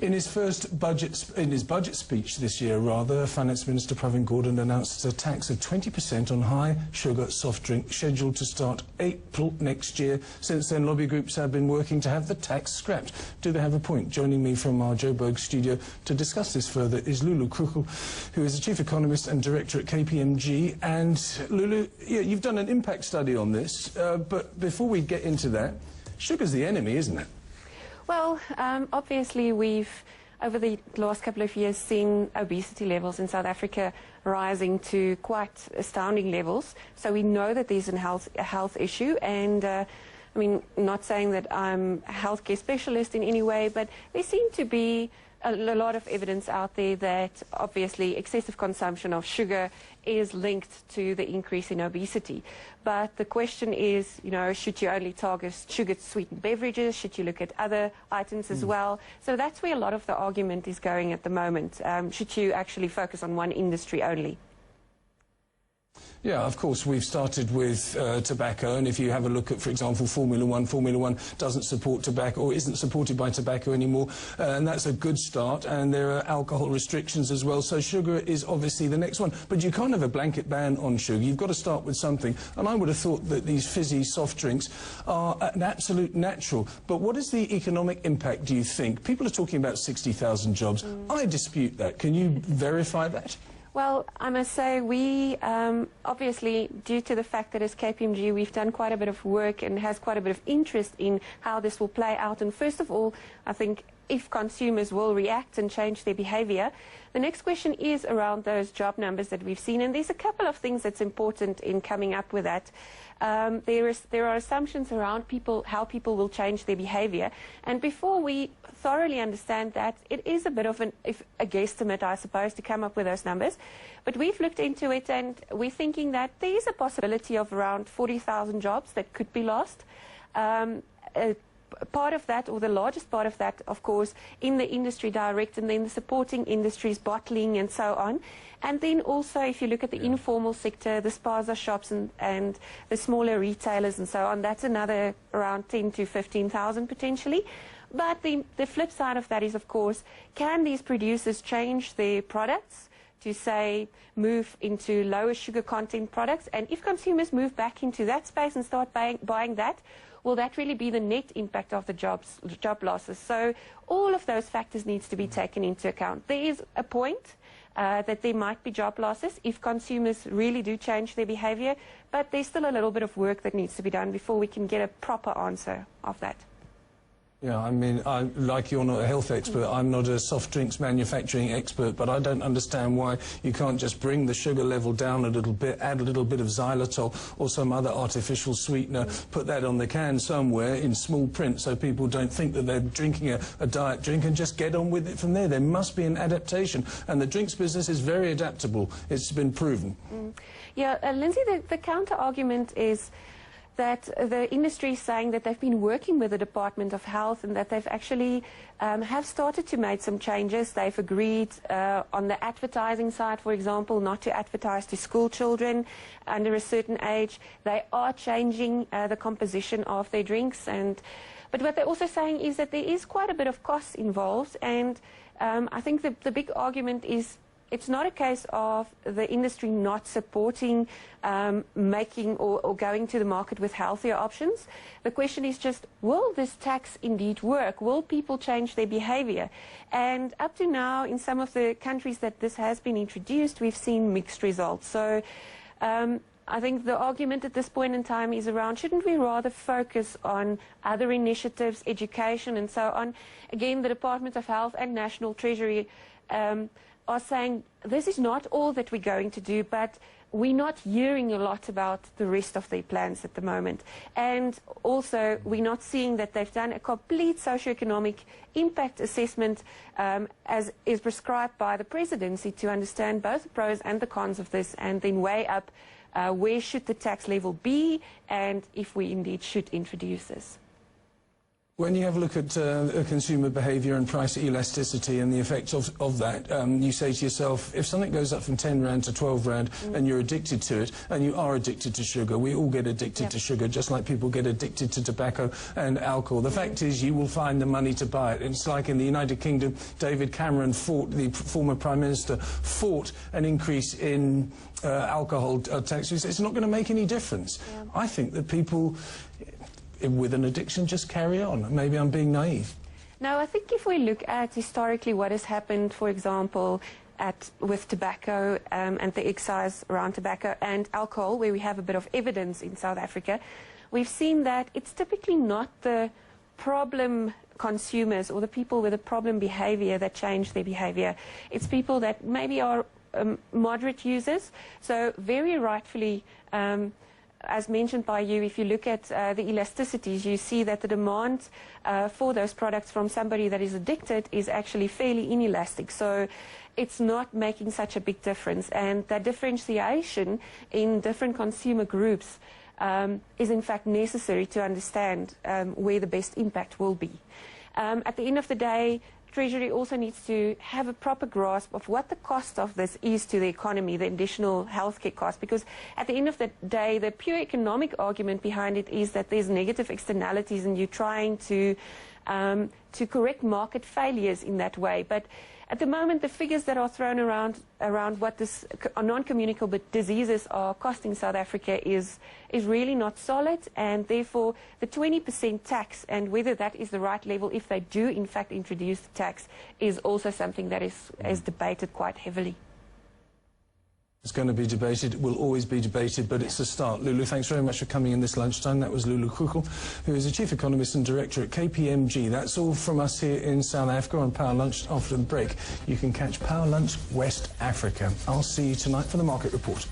In his budget speech this year, Finance Minister Pravin Gordhan announced a tax of 20% on high sugar soft drink scheduled to start April next year. Since then, lobby groups have been working to have the tax scrapped. Do they have a point? Joining me from our Joburg studio to discuss this further is Lullu Krugel, who is the Chief Economist and Director at KPMG. And Lulu, you've done an impact study on this, but before we get into that, sugar's the enemy, isn't it? Well, obviously we've, over the last couple of years, seen obesity levels in South Africa rising to quite astounding levels. So we know that there's a health issue, and I mean, not saying that I'm a healthcare specialist in any way, but there seem to be a lot of evidence out there that obviously excessive consumption of sugar is linked to the increase in obesity. But the question is, you know, should you only target sugar-sweetened beverages? Should you look at other items as well? So that's where a lot of the argument is going at the moment. Should you actually focus on one industry only? Yeah, of course, we've started with tobacco, and if you have a look at, for example, Formula One doesn't support tobacco, or isn't supported by tobacco anymore, and that's a good start, and there are alcohol restrictions as well, so sugar is obviously the next one. But you can't have a blanket ban on sugar. You've got to start with something, and I would have thought that these fizzy soft drinks are an absolute natural. But what is the economic impact, do you think? People are talking about 60,000 jobs. I dispute that. Can you verify that? Well, I must say we, obviously, due to the fact that as KPMG we've done quite a bit of work and has quite a bit of interest in how this will play out. And first of all, I think if consumers will react and change their behaviour, the next question is around those job numbers that we've seen. And there's a couple of things that's important in coming up with that. There are assumptions around how people will change their behaviour. And before we thoroughly understand that, it is a bit of a guesstimate, I suppose, to come up with those numbers. But we've looked into it, and we're thinking that there is a possibility of around 40,000 jobs that could be lost. Part of that, or the largest part of that, of course, in the industry direct, and then the supporting industries, bottling and so on. And then also, if you look at the informal sector, the spaza shops and the smaller retailers and so on, that's another around 10 to 15,000 potentially. But the flip side of that is, of course, can these producers change their products to, say, move into lower sugar content products? And if consumers move back into that space and start buying that, will that really be the net impact of the job losses? So all of those factors needs to be taken into account. There is a point that there might be job losses if consumers really do change their behaviour, but there's still a little bit of work that needs to be done before we can get a proper answer of that. Yeah, I mean, like you're not a health expert, I'm not a soft drinks manufacturing expert, but I don't understand why you can't just bring the sugar level down a little bit, add a little bit of xylitol or some other artificial sweetener, put that on the can somewhere in small print so people don't think that they're drinking a diet drink, and just get on with it from there. There must be an adaptation, and the drinks business is very adaptable. It's been proven. Yeah, Lindsay, the counter-argument is that the industry is saying that they've been working with the Department of Health, and that they've actually have started to make some changes. They've agreed on the advertising side, for example, not to advertise to school children under a certain age. They are changing the composition of their drinks, but what they're also saying is that there is quite a bit of cost involved, and I think the big argument is it's not a case of the industry not supporting making or going to the market with healthier options. The question is just, will this tax indeed work? Will people change their behaviour? And up to now, in some of the countries that this has been introduced, we've seen mixed results. So I think the argument at this point in time is around, shouldn't we rather focus on other initiatives, education and so on? Again, the Department of Health and National Treasury are saying this is not all that we're going to do, but we're not hearing a lot about the rest of their plans at the moment. And also, we're not seeing that they've done a complete socioeconomic impact assessment as is prescribed by the presidency, to understand both the pros and the cons of this, and then weigh up where should the tax level be, and if we indeed should introduce this. When you have a look at consumer behaviour and price elasticity and the effects of that, you say to yourself, if something goes up from 10 Rand to 12 Rand and you're addicted to it, and you are addicted to sugar, we all get addicted to sugar, just like people get addicted to tobacco and alcohol. The fact is, you will find the money to buy it. It's like in the United Kingdom, David Cameron the former Prime Minister, fought an increase in alcohol taxes. It's not going to make any difference. Yeah. I think that people with an addiction just carry on. Maybe I'm being naive. No, I think if we look at historically what has happened, for example, with tobacco and the excise around tobacco and alcohol, where we have a bit of evidence in South Africa, we've seen that it's typically not the problem consumers or the people with a problem behaviour that change their behaviour. It's people that maybe are moderate users. So very rightfully, as mentioned by you, if you look at the elasticities, you see that the demand for those products from somebody that is addicted is actually fairly inelastic. So it's not making such a big difference. And that differentiation in different consumer groups is in fact necessary to understand where the best impact will be. At the end of the day, Treasury also needs to have a proper grasp of what the cost of this is to the economy, the additional healthcare cost, because at the end of the day, the pure economic argument behind it is that there's negative externalities and you're trying to correct market failures in that way. But at the moment, the figures that are thrown around what this non-communicable diseases are costing South Africa is really not solid, and therefore the 20% tax, and whether that is the right level if they do in fact introduce the tax, is also something that is debated quite heavily. It's going to be debated, it will always be debated, but it's a start. Lulu, thanks very much for coming in this lunchtime. That was Lullu Krugel, who is the Chief Economist and Director at KPMG. That's all from us here in South Africa on Power Lunch. After the break, you can catch Power Lunch West Africa. I'll see you tonight for the Market Report.